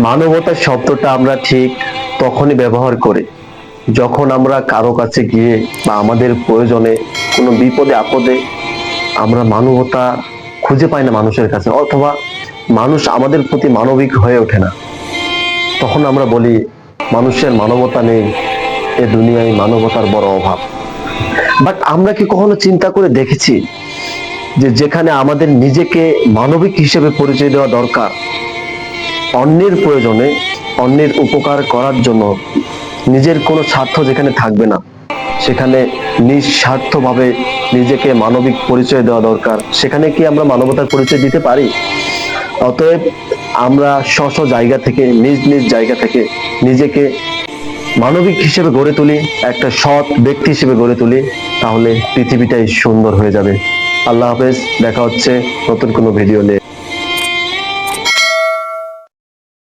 মানবতা শব্দটা আমরা ঠিক তখনই ব্যবহার করি যখন আমরা কারো কাছে গিয়ে বা আমাদের প্রয়োজনে কোনো বিপদে আপদে আমরা মানবতা খুঁজে পাই না মানুষের কাছে, অথবা মানুষ আমাদের প্রতি মানবিক হয়ে ওঠে না। তখন আমরা বলি মানুষের মানবতা নেই, এ দুনিয়ায় মানবতার বড় অভাব। বাট আমরা কি কখনো চিন্তা করে দেখেছি যে যেখানে আমাদের নিজেকে মানবিক হিসেবে পরিচয় দেওয়া দরকার, অন্যের প্রয়োজনে অন্যের উপকার করার জন্য নিজের কোনো স্বার্থ যেখানে থাকবে না, সেখানে নিঃস্বার্থভাবে নিজেকে মানবিক পরিচয় দেওয়া দরকার, সেখানে কি আমরা মানবতার পরিচয় দিতে পারি? অতএব আমরা স্ব জায়গা থেকে, নিজ নিজ জায়গা থেকে নিজেকে মানবিক হিসেবে গড়ে তুলি, একটা সৎ ব্যক্তি হিসেবে গড়ে তুলি, তাহলে পৃথিবীটাই সুন্দর হয়ে যাবে। আল্লাহ হাফেজ, দেখা হচ্ছে নতুন কোনো ভিডিও নিয়ে।